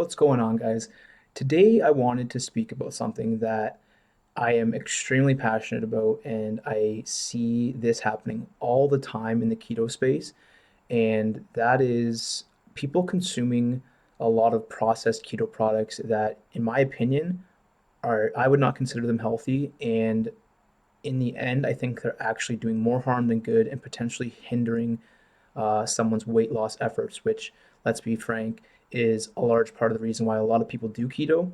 What's going on, guys? Today, I wanted to speak about something that I am extremely passionate about, and I see this happening all the time in the keto space, and that is people consuming a lot of processed keto products that, in my opinion, I would not consider them healthy, and in the end, I think they're actually doing more harm than good and potentially hindering someone's weight loss efforts, which, let's be frank, is a large part of the reason why a lot of people do keto.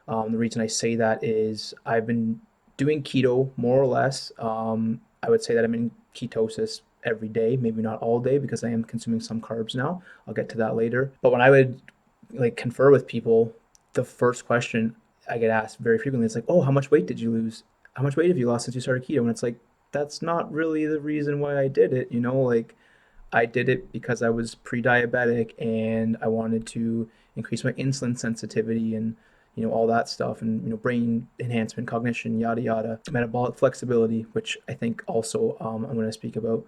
The reason I say that is I've been doing keto more or less. I would say that I'm in ketosis every day, maybe not all day because I am consuming some carbs now. I'll get to that later. But when I would like confer with people, the first question I get asked very frequently is like, "Oh, how much weight did you lose? How much weight have you lost since you started keto?" And it's like, that's not really the reason why I did it, like I did it because I was pre-diabetic and I wanted to increase my insulin sensitivity and all that stuff and brain enhancement, cognition, yada yada, metabolic flexibility, which I think also I'm going to speak about.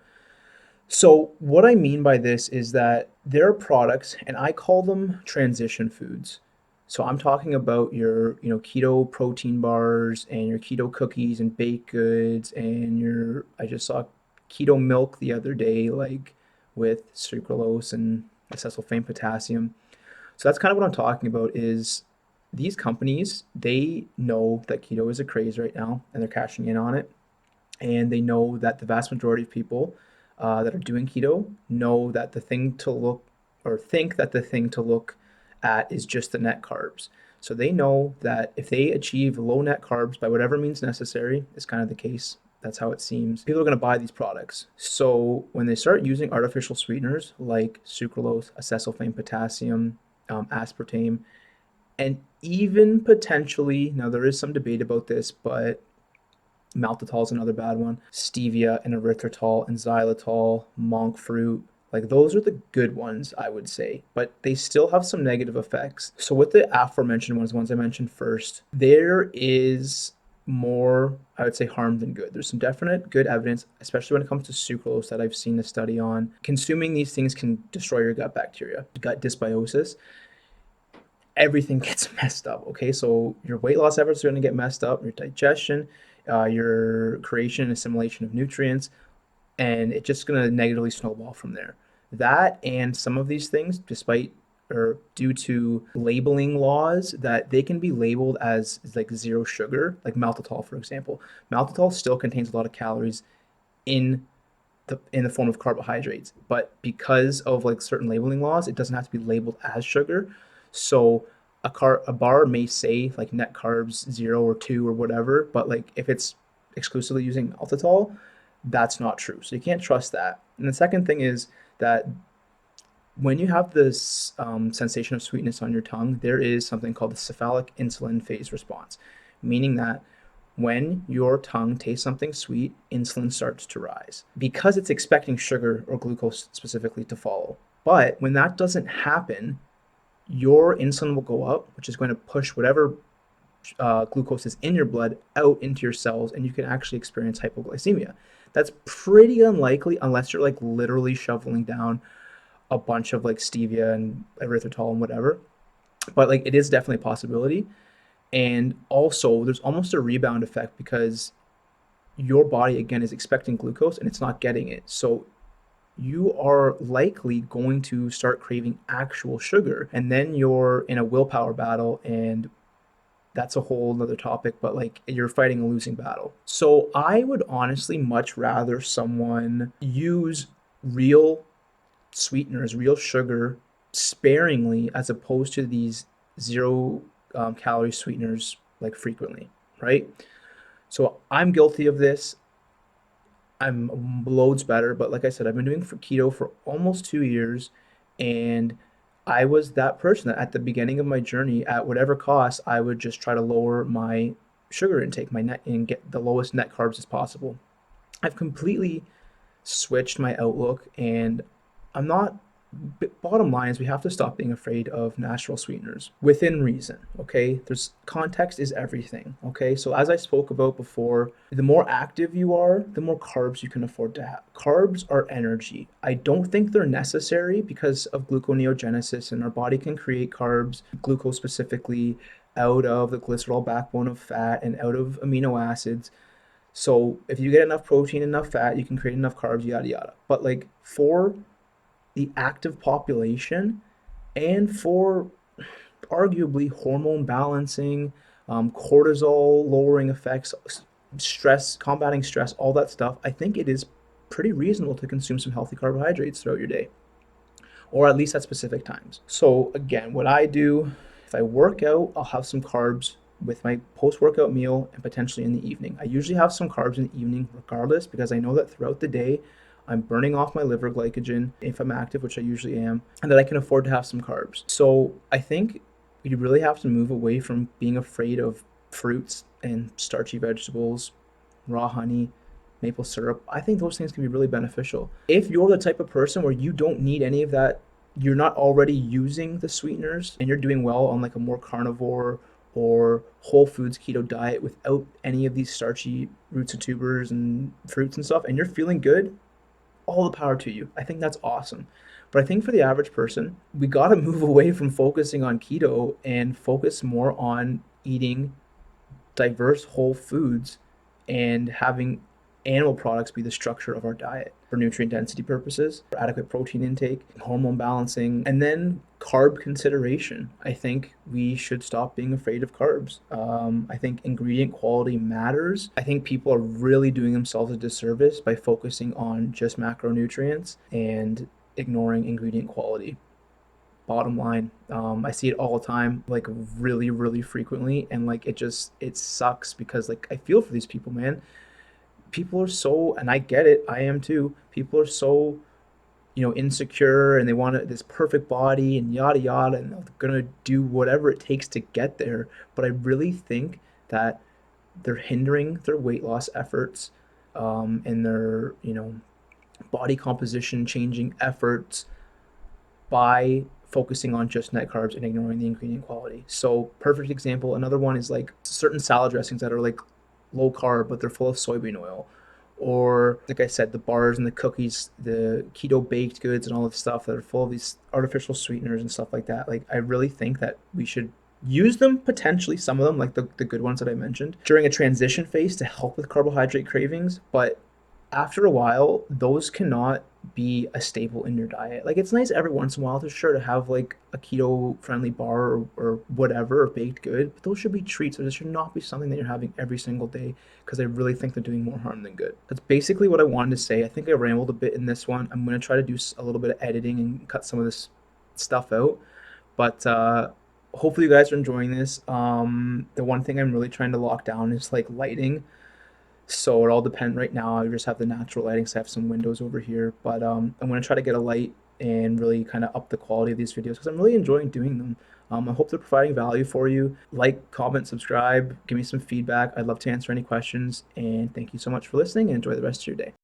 So what I mean by this is that there are products, and I call them transition foods. So I'm talking about your, keto protein bars and your keto cookies and baked goods and I just saw keto milk the other day, like with sucralose and acesulfame potassium. So that's kind of what I'm talking about is these companies, they know that keto is a craze right now and they're cashing in on it, and they know that the vast majority of people that are doing keto know that the thing to look or think that the thing to look at is just the net carbs. So they know that if they achieve low net carbs by whatever means necessary, is kind of the case. That's how it seems. People are going to buy these products. So when they start using artificial sweeteners like sucralose, acesulfame potassium, aspartame, and even potentially, now there is some debate about this, but maltitol is another bad one. Stevia and erythritol and xylitol, monk fruit. Like those are the good ones, I would say, but they still have some negative effects. So with the aforementioned ones I mentioned first, there is more, I would say, harm than good. There's some definite good evidence, especially when it comes to sucralose that I've seen a study on. Consuming these things can destroy your gut bacteria, gut dysbiosis. Everything gets messed up. Okay, so your weight loss efforts are going to get messed up, your digestion, your creation and assimilation of nutrients, and it's just going to negatively snowball from there. That and some of these things, despite or due to labeling laws, that they can be labeled as like zero sugar, like maltitol, for example. Maltitol still contains a lot of calories in the form of carbohydrates, but because of like certain labeling laws, it doesn't have to be labeled as sugar. So a bar may say like net carbs 0 or 2 or whatever, but like if it's exclusively using maltitol, that's not true. So you can't trust that. And the second thing is that when you have this sensation of sweetness on your tongue, there is something called the cephalic insulin phase response, meaning that when your tongue tastes something sweet, insulin starts to rise because it's expecting sugar or glucose specifically to follow. But when that doesn't happen, your insulin will go up, which is going to push whatever glucose is in your blood out into your cells, and you can actually experience hypoglycemia. That's pretty unlikely unless you're like literally shoveling down a bunch of like stevia and erythritol and whatever. But like it is definitely a possibility. And also, there's almost a rebound effect because your body again is expecting glucose and it's not getting it. So you are likely going to start craving actual sugar, and then you're in a willpower battle, and that's a whole other topic, but like you're fighting a losing battle. So I would honestly much rather someone use real sweeteners, real sugar sparingly as opposed to these zero calorie sweeteners like frequently, right? So I'm guilty of this. I'm loads better, but like I said, I've been doing for keto for almost 2 years, and I was that person that at the beginning of my journey, at whatever cost, I would just try to lower my sugar intake, my net, and get the lowest net carbs as possible. I've completely switched my outlook, and I'm not. bottom line is we have to stop being afraid of natural sweeteners within reason. Okay, there's context is everything. Okay, so as I spoke about before, the more active you are, the more carbs you can afford to have. Carbs are energy. I don't think they're necessary because of gluconeogenesis, and our body can create carbs, glucose specifically, out of the glycerol backbone of fat and out of amino acids. So if you get enough protein, enough fat, you can create enough carbs, yada yada. But like for the active population and for arguably hormone balancing, cortisol lowering effects, stress, combating stress, all that stuff, I think it is pretty reasonable to consume some healthy carbohydrates throughout your day, or at least at specific times. So, again, what I do, if I work out, I'll have some carbs with my post workout meal and potentially in the evening. I usually have some carbs in the evening regardless because I know that throughout the day, I'm burning off my liver glycogen if I'm active, which I usually am, and that I can afford to have some carbs. So I think you really have to move away from being afraid of fruits and starchy vegetables, raw honey, maple syrup. I think those things can be really beneficial. If you're the type of person where you don't need any of that, you're not already using the sweeteners and you're doing well on like a more carnivore or whole foods keto diet without any of these starchy roots and tubers and fruits and stuff, and you're feeling good, all the power to you. I think that's awesome. But I think for the average person, we got to move away from focusing on keto and focus more on eating diverse whole foods and having animal products be the structure of our diet for nutrient density purposes, for adequate protein intake, hormone balancing, and then carb consideration. I think we should stop being afraid of carbs. I think ingredient quality matters. I think people are really doing themselves a disservice by focusing on just macronutrients and ignoring ingredient quality. Bottom line, I see it all the time, like really, really frequently, and like it sucks because like I feel for these people, man. People are so, and I get it, I am too. People are so, insecure, and they want this perfect body and yada yada, and they're gonna do whatever it takes to get there. But I really think that they're hindering their weight loss efforts, and their body composition changing efforts by focusing on just net carbs and ignoring the ingredient quality. So, perfect example. Another one is like certain salad dressings that are like low carb, but they're full of soybean oil. Or, like I said, the bars and the cookies, the keto baked goods, and all this stuff that are full of these artificial sweeteners and stuff like that. Like, I really think that we should use them potentially, some of them, like the good ones that I mentioned, during a transition phase to help with carbohydrate cravings. But after a while, those cannot be a staple in your diet. Like it's nice every once in a while to sure to have like a keto friendly bar or whatever or baked good, but those should be treats. Or this should not be something that you're having every single day because I really think they're doing more harm than good. That's basically what I wanted to say. I think I rambled a bit in this one. I'm gonna try to do a little bit of editing and cut some of this stuff out, but hopefully you guys are enjoying this. The one thing I'm really trying to lock down is like lighting, so it all depends. Right now, I just have the natural lighting, so I have some windows over here. But I'm gonna try to get a light and really kind of up the quality of these videos because I'm really enjoying doing them. I hope they're providing value for you. Like, comment, subscribe, give me some feedback. I'd love to answer any questions. And thank you so much for listening and enjoy the rest of your day.